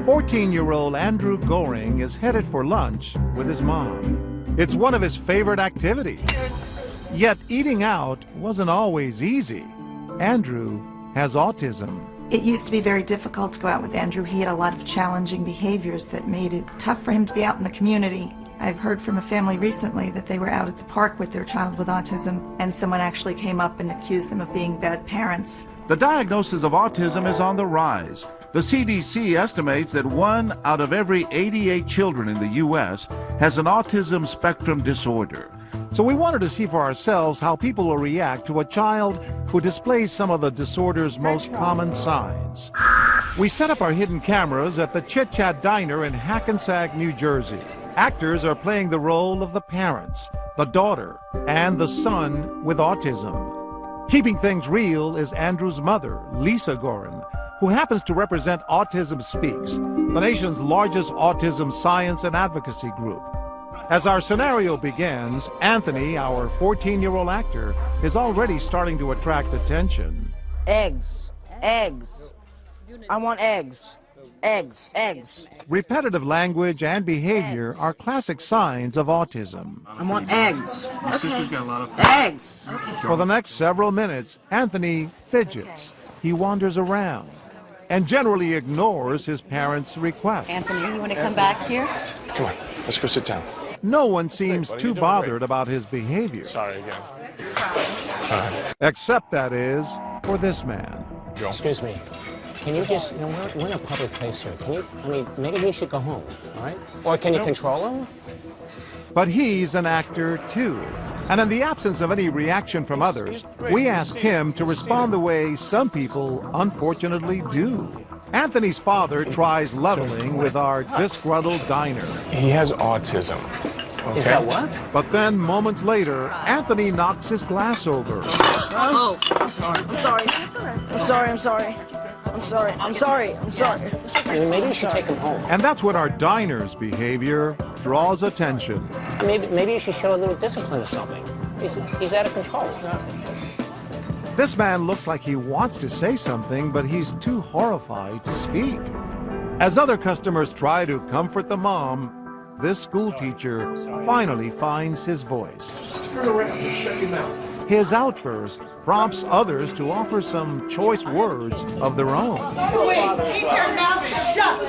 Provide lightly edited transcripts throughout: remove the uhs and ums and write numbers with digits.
14-year-old Andrew Goring is headed for lunch with his mom. It's one of his favorite activities. Yet eating out wasn't always easy. Andrew has autism. It used to be very difficult to go out with Andrew. He had a lot of challenging behaviors that made it tough for him to be out in the community. I've heard from a family recently that they were out at the park with their child with autism, and someone actually came up and accused them of being bad parents. The diagnosis of autism is on the rise. The CDC estimates that 1 out of every 88 children in the U.S. has an autism spectrum disorder. So we wanted to see for ourselves how people will react to a child who displays some of the disorder's most common signs. We set up our hidden cameras at the Chit Chat Diner in Hackensack, New Jersey. Actors are playing the role of the parents, the daughter, and the son with autism. Keeping things real is Andrew's mother, Lisa Gorin, who happens to represent Autism Speaks, the nation's largest autism science and advocacy group. As our scenario begins, Anthony, our 14-year-old actor, is already starting to attract attention. Eggs. Eggs. I want eggs. Eggs. Eggs. Repetitive language and behavior are classic signs of autism. I want eggs. My sister's got a lot of eggs. For the next several minutes, Anthony fidgets. He wanders around and generally ignores his parents' requests. Anthony, you want to come back here? Come on, let's go sit down. No one seems too bothered about his behavior. Sorry again. Except, that is, for this man. Excuse me. Can you just, we're in a public place here. Can you, maybe we should go home, all right? Or can you control him? But he's an actor, too. And in the absence of any reaction from others, we ask him to respond the way some people unfortunately do. Anthony's father tries leveling with our disgruntled diner. He has autism. Okay? Is that what? But then, moments later, Anthony knocks his glass over. Oh, I'm sorry. I'm sorry. I'm sorry. I'm sorry. I'm sorry. I'm sorry. Maybe you should take him home. And that's when our diner's behavior draws attention. Maybe you should show a little discipline or something. He's out of control. This man looks like he wants to say something, but he's too horrified to speak. As other customers try to comfort the mom, this school teacher finally finds his voice. Just turn around and shut your mouth. His outburst prompts others to offer some choice words of their own. Wait, keep your mouth shut!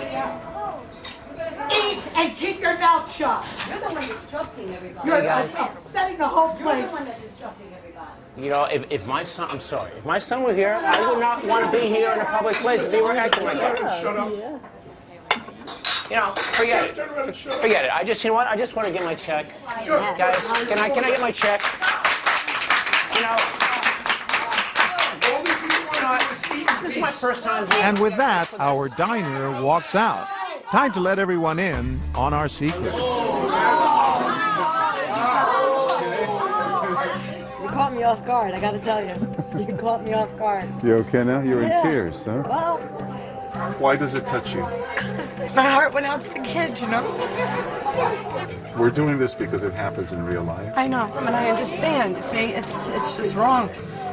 Eat and keep your mouth shut! You're the one disrupting everybody. You're just upsetting the whole place. You're the one that's disrupting everybody. You know, if my son, I'm sorry, if my son were here, I would not want to be here in a public place if he were acting like that. Shut up. You know, forget it. Forget it. You know what? I just want to get my check. Guys, can I get my check? You know, this is my first time here. And with that, our diner walks out. Time to let everyone in on our secret. You caught me off guard, I gotta tell you. You caught me off guard. You okay now? You're Yeah. in tears, huh? Well, Why does it touch you? my heart went out to the kid, you know? We're doing this because it happens in real life. I know, and I understand. See, it's just wrong.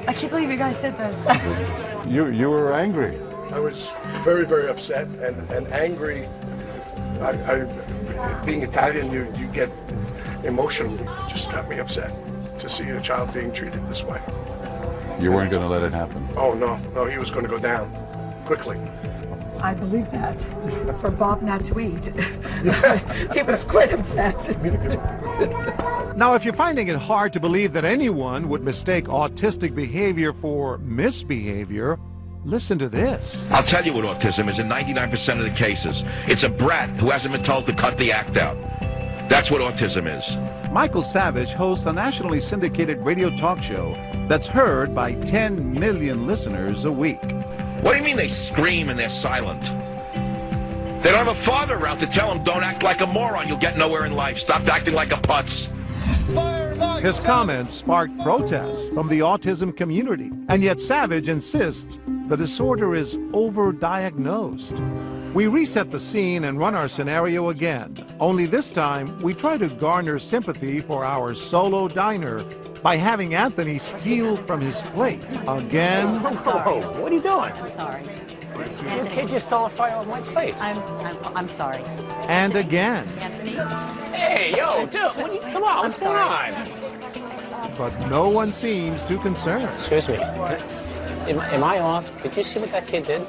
I can't believe you guys did this. You were angry. I was very, very upset and angry. Being Italian, you get emotional. It just got me upset to see a child being treated this way. You weren't going to let it happen. Oh, no, he was going to go down quickly. I believe that. For Bob not to eat. He was quite upset. Now, if you're finding it hard to believe that anyone would mistake autistic behavior for misbehavior, listen to this. I'll tell you what autism is in 99% of the cases. It's a brat who hasn't been told to cut the act out. That's what autism is. Michael Savage hosts a nationally syndicated radio talk show that's heard by 10 million listeners a week. What do you mean they scream and they're silent? They don't have a father around to tell them, don't act like a moron, you'll get nowhere in life. Stop acting like a putz. His comments sparked protests from the autism community, and yet Savage insists the disorder is overdiagnosed. We reset the scene and run our scenario again, only this time we try to garner sympathy for our solo diner by having Anthony steal from his plate again. Whoa, what are you doing? I'm sorry. Your kid just stole a fire off my plate. I'm sorry. And again. Anthony? Hey, yo, dude, come on, what's going on? But no one seems too concerned. Excuse me. Am I off? Did you see what that kid did?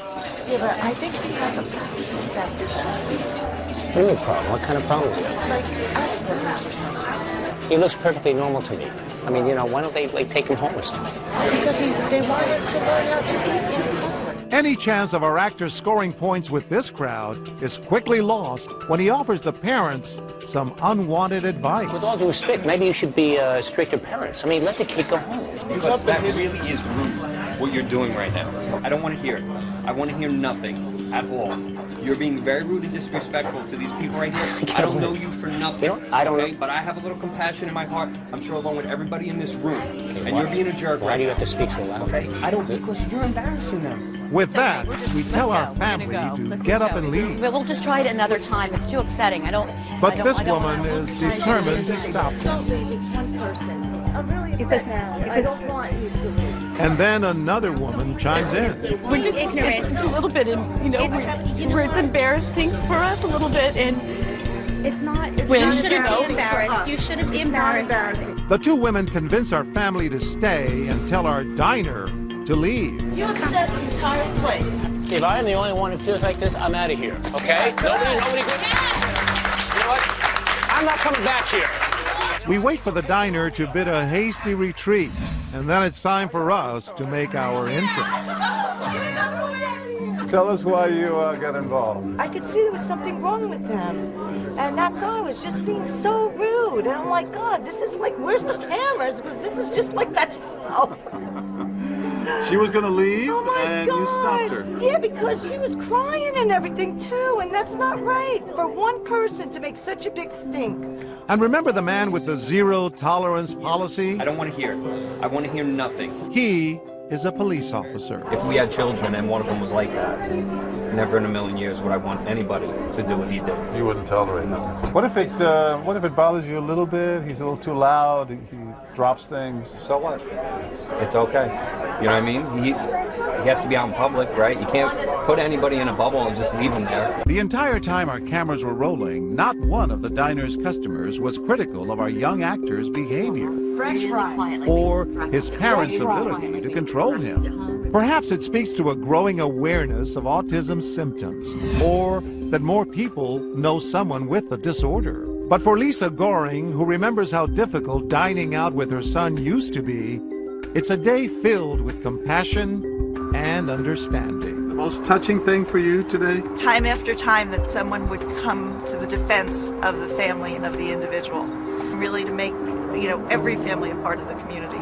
Yeah, but I think he has a problem. That's it. What do you mean problem? What kind of problem is it? Like Asperger's or something. He looks perfectly normal to me. I mean, you know, why don't they take him home or something? Because they want him to learn how to eat in public. Any chance of our actors scoring points with this crowd is quickly lost when he offers the parents some unwanted advice. With all due respect, maybe you should be strict to parents. I mean, let the kid go home. Because that really is rude, what you're doing right now. I don't want to hear it. I want to hear nothing at all. You're being very rude and disrespectful to these people right here. I don't know you for nothing. You know, I don't know. But I have a little compassion in my heart. I'm sure along with everybody in this room. And you're being a jerk. Why do you have to speak so loud? Okay? I don't, because you're embarrassing them. With that, we tell our family to get up and leave. We'll just try it another time. It's too upsetting. But this woman is determined to stop them. It's one person. I don't want you to leave. And then another woman chimes in. We're just ignorant. It's a little bit, it's embarrassing for us a little bit, and It's not. you shouldn't be embarrassed. You shouldn't be embarrassed. The two women convince our family to stay and tell our diner to leave. You upset the entire place. If I am the only one who feels like this, I'm out of here, okay? Nobody. You know what? I'm not coming back here. We wait for the diner to bid a hasty retreat, and then it's time for us to make our entrance. Tell us why you got involved. I could see there was something wrong with him. And that guy was just being so rude. And I'm like, God, this is like, where's the cameras? Because this is just like that. Oh. She was going to leave, Oh my and God. you stopped her. Yeah, because she was crying and everything too, and that's not right for one person to make such a big stink. And remember the man with the zero tolerance policy? I don't want to hear it. I want to hear nothing. He is a police officer. If we had children and one of them was like that, never in a million years would I want anybody to do what he did. You wouldn't tolerate it. What if it bothers you a little bit? He's a little too loud. He drops things. So what? It's okay. You know what I mean? He has to be out in public, right? You can't put anybody in a bubble and just leave him there. The entire time our cameras were rolling, not one of the diner's customers was critical of our young actor's behavior French fries. or his parents' ability to control him. Perhaps it speaks to a growing awareness of autism's symptoms, or that more people know someone with the disorder. But for Lisa Goring, who remembers how difficult dining out with her son used to be, it's a day filled with compassion and understanding. The most touching thing for you today? Time after time that someone would come to the defense of the family and of the individual, really to make, every family a part of the community.